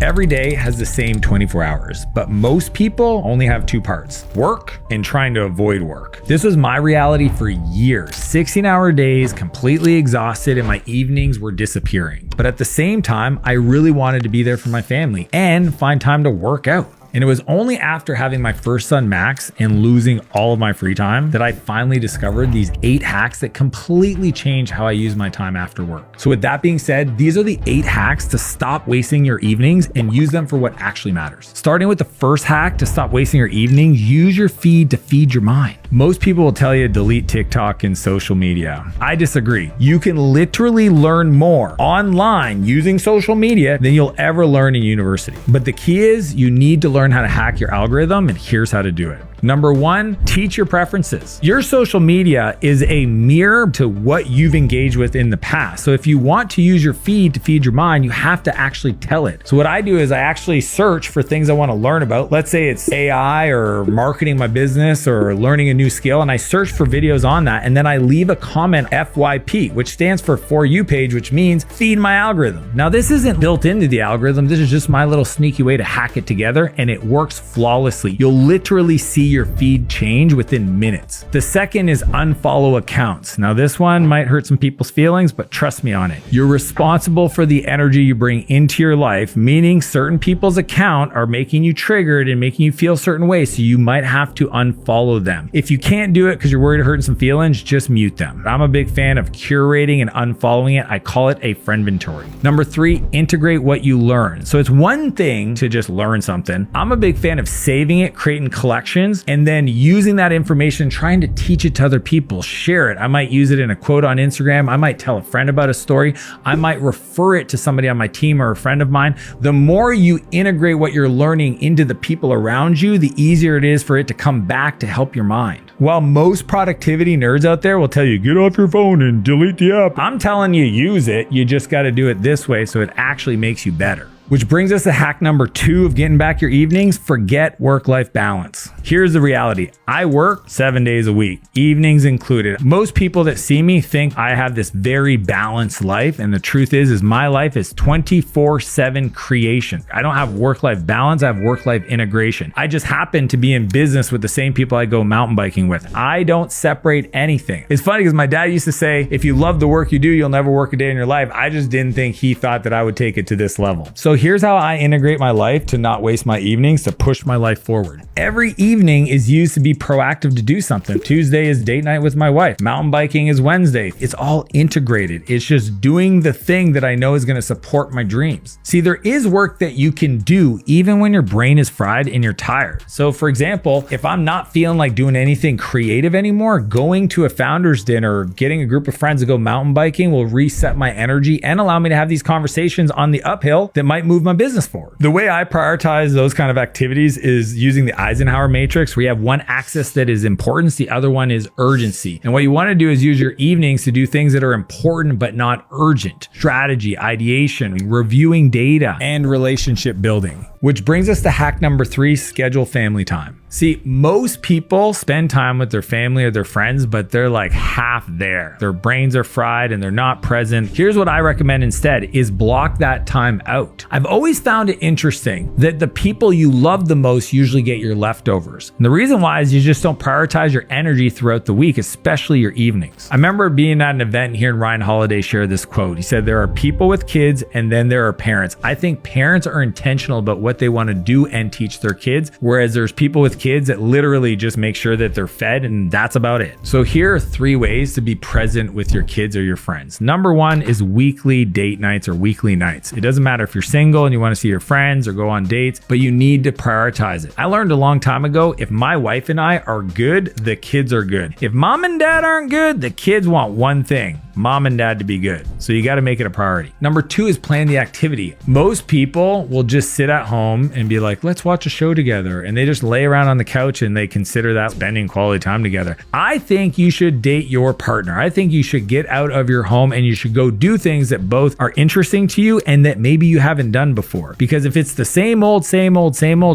Every day has the same 24 hours, but most people only have two parts: work and trying to avoid work. This was my reality for years. 16-hour days, completely exhausted, and my evenings were disappearing. But at the same time, I really wanted to be there for my family and find time to work out. And it was only after having my first son, Max, and losing all of my free time that I finally discovered these 8 hacks that completely change how I use my time after work. So with that being said, these are the 8 hacks to stop wasting your evenings and use them for what actually matters. Starting with the first hack to stop wasting your evenings, use your feed to feed your mind. Most people will tell you delete TikTok and social media. I disagree. You can literally learn more online using social media than you'll ever learn in university. But the key is you need to learn how to hack your algorithm, and here's how to do it. Number 1, teach your preferences. Your social media is a mirror to what you've engaged with in the past. So if you want to use your feed to feed your mind, you have to actually tell it. So what I do is I actually search for things I want to learn about. Let's say it's AI or marketing my business or learning a new skill, and I search for videos on that, and then I leave a comment FYP, which stands for For You page, which means feed my algorithm. Now this isn't built into the algorithm. This is just my little sneaky way to hack it together, and it works flawlessly. You'll literally see your feed change within minutes. The second is unfollow accounts. Now this one might hurt some people's feelings, but trust me on it. You're responsible for the energy you bring into your life, meaning certain people's account are making you triggered and making you feel certain ways, so you might have to unfollow them. If you can't do it because you're worried of hurting some feelings, just mute them. I'm a big fan of curating and unfollowing it. I call it a friend inventory. Number 3, integrate what you learn. So it's one thing to just learn something. I'm a big fan of saving it, creating collections, and then using that information, trying to teach it to other people, share it. I might use it in a quote on Instagram. I might tell a friend about a story. I might refer it to somebody on my team or a friend of mine. The more you integrate what you're learning into the people around you, the easier it is for it to come back to help your mind. While most productivity nerds out there will tell you, get off your phone and delete the app, I'm telling you, use it. You just got to do it this way so it actually makes you better. Which brings us to hack number 2 of getting back your evenings: forget work-life balance. Here's the reality. I work 7 days a week, evenings included. Most people that see me think I have this very balanced life, and the truth is my life is 24/7 creation. I don't have work-life balance, I have work-life integration. I just happen to be in business with the same people I go mountain biking with. I don't separate anything. It's funny because my dad used to say, if you love the work you do, you'll never work a day in your life. I just didn't think he thought that I would take it to this level. So here's how I integrate my life to not waste my evenings, to push my life forward. Every evening is used to be proactive to do something. Tuesday is date night with my wife. Mountain biking is Wednesday. It's all integrated. It's just doing the thing that I know is going to support my dreams. See, there is work that you can do even when your brain is fried and you're tired. So for example, if I'm not feeling like doing anything creative anymore, going to a founder's dinner or getting a group of friends to go mountain biking will reset my energy and allow me to have these conversations on the uphill that might move my business forward. The way I prioritize those kind of activities is using the Eisenhower matrix, where you have one axis that is importance, the other one is urgency. And what you want to do is use your evenings to do things that are important but not urgent: strategy, ideation, reviewing data, and relationship building. Which brings us to hack number 3, schedule family time. See, most people spend time with their family or their friends, but they're like half there. Their brains are fried and they're not present. Here's what I recommend instead is block that time out. I've always found it interesting that the people you love the most usually get your leftovers. And the reason why is you just don't prioritize your energy throughout the week, especially your evenings. I remember being at an event and hearing Ryan Holiday share this quote. He said, there are people with kids and then there are parents. I think parents are intentional about what they want to do and teach their kids, whereas there's people with kids that literally just make sure that they're fed and that's about it. So here are 3 ways to be present with your kids or your friends. Number 1 is weekly date nights or weekly nights. It doesn't matter if you're single and you want to see your friends or go on dates, but you need to prioritize it. I learned a long time ago, if my wife and I are good, the kids are good. If mom and dad aren't good, the kids want one thing: mom and dad to be good. So you got to make it a priority. Number 2 is plan the activity. Most people will just sit at home and be like, let's watch a show together. And they just lay around on the couch and they consider that spending quality time together. I think you should date your partner. I think you should get out of your home and you should go do things that both are interesting to you and that maybe you haven't done before. Because if it's the same old,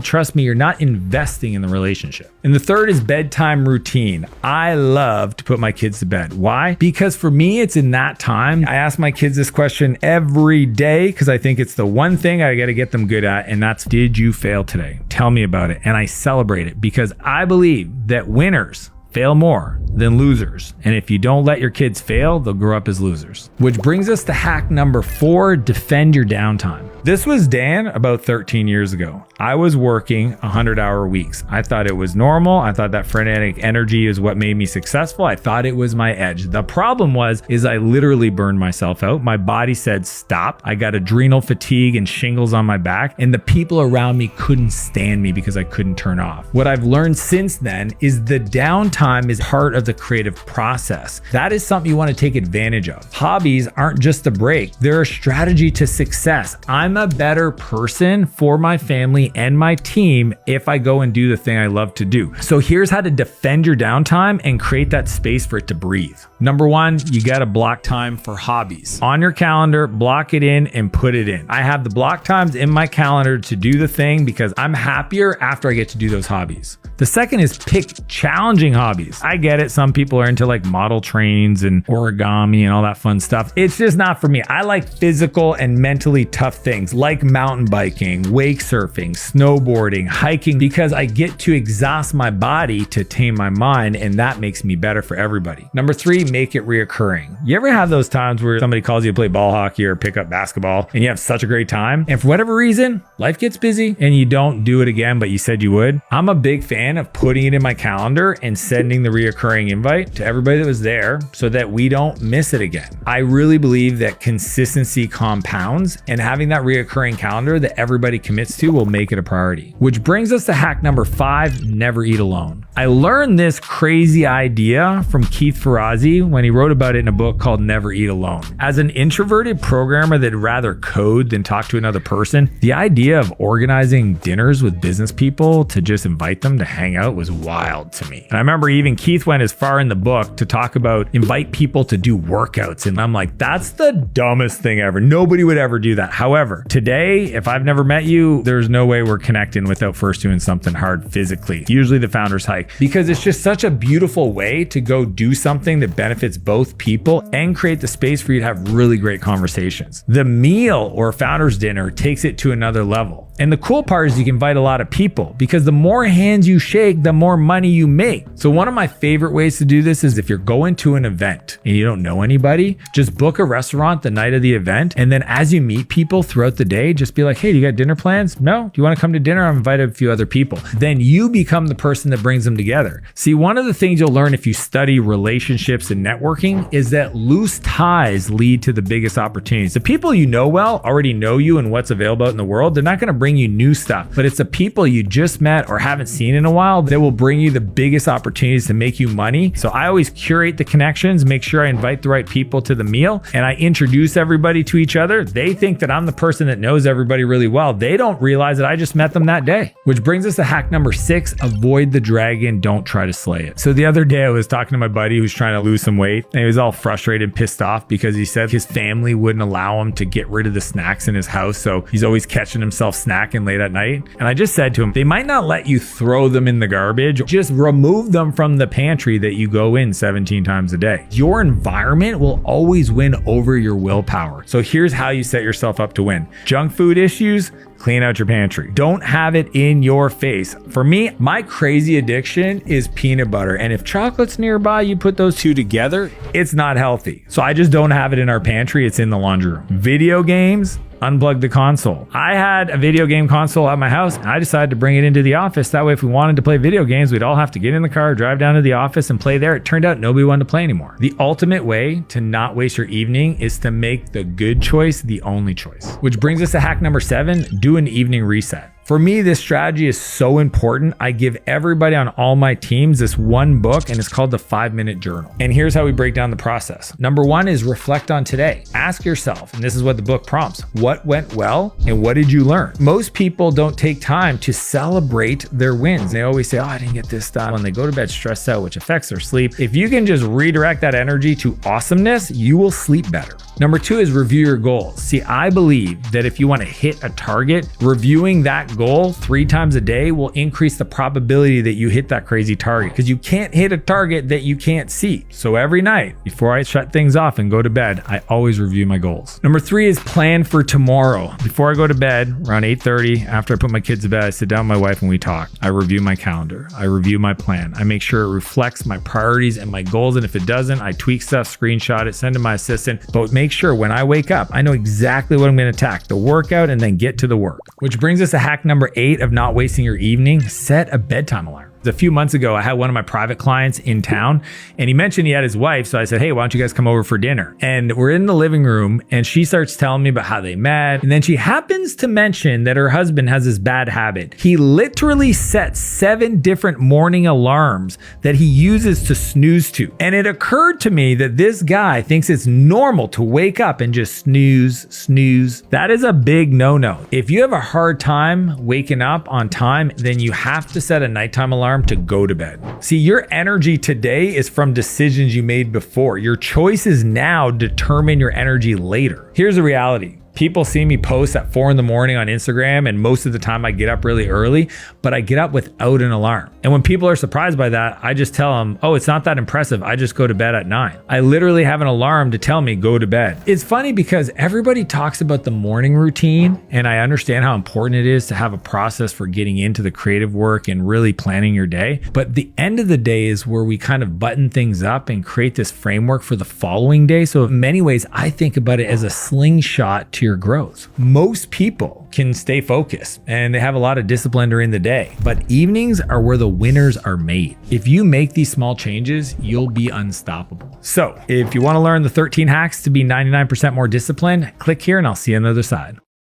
trust me, you're not investing in the relationship. And the third is bedtime routine. I love to put my kids to bed. Why? Because for me, it's in that time. I ask my kids this question every day because I think it's the one thing I got to get them good at. And that's, did you fail today? Tell me about it. And I celebrate it because I believe that winners fail more than losers. And if you don't let your kids fail, they'll grow up as losers. Which brings us to hack number 4, defend your downtime. This was Dan about 13 years ago. I was working 100-hour weeks. I thought it was normal. I thought that frenetic energy is what made me successful. I thought it was my edge. The problem is I literally burned myself out. My body said stop. I got adrenal fatigue and shingles on my back, and the people around me couldn't stand me because I couldn't turn off. What I've learned since then is the downtime is part of the creative process. That is something you want to take advantage of. Hobbies aren't just a break. They're a strategy to success. I'm a better person for my family and my team if I go and do the thing I love to do. So here's how to defend your downtime and create that space for it to breathe. Number 1, you got to block time for hobbies. On your calendar, block it in and put it in. I have the block times in my calendar to do the thing because I'm happier after I get to do those hobbies. The second is pick challenging hobbies. I get it. Some people are into like model trains and origami and all that fun stuff. It's just not for me. I like physical and mentally tough things like mountain biking, wake surfing, snowboarding, hiking, because I get to exhaust my body to tame my mind, and that makes me better for everybody. Number 3, make it reoccurring. You ever have those times where somebody calls you to play ball hockey or pick up basketball and you have such a great time, and for whatever reason, life gets busy and you don't do it again, but you said you would? I'm a big fan of putting it in my calendar and sending the reoccurring invite to everybody that was there so that we don't miss it again. I really believe that consistency compounds, and having that reoccurring calendar that everybody commits to will make it a priority. Which brings us to hack number 5, never eat alone. I learned this crazy idea from Keith Ferrazzi when he wrote about it in a book called Never Eat Alone. As an introverted programmer that'd rather code than talk to another person, the idea of organizing dinners with business people to just invite them to hang out was wild to me. And I remember even Keith went as far in the book to talk about invite people to do workouts. And I'm like, that's the dumbest thing ever. Nobody would ever do that. However, today, if I've never met you, there's no way we're connecting without first doing something hard physically. Usually the founder's hike, because it's just such a beautiful way to go do something that benefits both people and create the space for you to have really great conversations. The meal or founder's dinner takes it to another level. And the cool part is you can invite a lot of people, because the more hands you shake, the more money you make. So one of my favorite ways to do this is if you're going to an event and you don't know anybody, just book a restaurant the night of the event. And then as you meet people throughout the day, just be like, hey, do you got dinner plans? No? Do you want to come to dinner? I've invited a few other people. Then you become the person that brings them together. See, one of the things you'll learn if you study relationships and networking is that loose ties lead to the biggest opportunities. The people you know well already know you and what's available in the world. They're not going to bring you new stuff, but it's the people you just met or haven't seen in a while that will bring you the biggest opportunities to make you money. So I always curate the connections, make sure I invite the right people to the meal, and I introduce everybody to each other. They think that I'm the person that knows everybody really well. They don't realize that I just met them that day. Which brings us to hack number 6, avoid the dragon, don't try to slay it. So the other day I was talking to my buddy who's trying to lose some weight, and he was all frustrated and pissed off because he said his family wouldn't allow him to get rid of the snacks in his house. So he's always catching himself snacking late at night. And I just said to him, they might not let you throw them in the garbage, just remove them from the pantry that you go in 17 times a day. Your environment will always win over your willpower. So here's how you set yourself up to win. Junk food issues, clean out your pantry. Don't have it in your face. For me, my crazy addiction is peanut butter. And if chocolate's nearby, you put those two together, it's not healthy. So I just don't have it in our pantry. It's in the laundry room. Video games, unplug the console. I had a video game console at my house, and I decided to bring it into the office. That way, if we wanted to play video games, we'd all have to get in the car, drive down to the office and play there. It turned out nobody wanted to play anymore. The ultimate way to not waste your evening is to make the good choice the only choice. Which brings us to hack number 7, do an evening reset. For me, this strategy is so important. I give everybody on all my teams this one book, and it's called the 5-Minute Journal. And here's how we break down the process. Number 1 is reflect on today. Ask yourself, and this is what the book prompts, what went well and what did you learn? Most people don't take time to celebrate their wins. They always say, oh, I didn't get this done. When they go to bed stressed out, which affects their sleep. If you can just redirect that energy to awesomeness, you will sleep better. Number 2 is review your goals. See, I believe that if you want to hit a target, reviewing that goal 3 times a day will increase the probability that you hit that crazy target, because you can't hit a target that you can't see. So every night before I shut things off and go to bed, I always review my goals. Number 3 is plan for tomorrow. Before I go to bed around 8:30, after I put my kids to bed, I sit down with my wife and we talk. I review my calendar. I review my plan. I make sure it reflects my priorities and my goals. And if it doesn't, I tweak stuff, screenshot it, send to my assistant. But make sure when I wake up, I know exactly what I'm going to attack, the workout, and then get to the work. Which brings us to hack number 8 of not wasting your evening. Set a bedtime alarm. A few months ago, I had one of my private clients in town and he mentioned he had his wife. So I said, hey, why don't you guys come over for dinner? And we're in the living room and she starts telling me about how they met. And then she happens to mention that her husband has this bad habit. He literally sets 7 different morning alarms that he uses to snooze to. And it occurred to me that this guy thinks it's normal to wake up and just snooze. That is a big no-no. If you have a hard time waking up on time, then you have to set a nighttime alarm to go to bed. See, your energy today is from decisions you made before. Your choices now determine your energy later. Here's the reality. People see me post at 4 a.m. on Instagram, and most of the time I get up really early, but I get up without an alarm. And when people are surprised by that, I just tell them, oh, it's not that impressive. I just go to bed at 9. I literally have an alarm to tell me go to bed. It's funny because everybody talks about the morning routine, and I understand how important it is to have a process for getting into the creative work and really planning your day. But the end of the day is where we kind of button things up and create this framework for the following day. So in many ways, I think about it as a slingshot to your growth. Most people can stay focused and they have a lot of discipline during the day, but evenings are where the winners are made. If you make these small changes, you'll be unstoppable. So if you want to learn the 13 hacks to be 99% more disciplined, click here and I'll see you on the other side.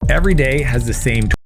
Every day has the same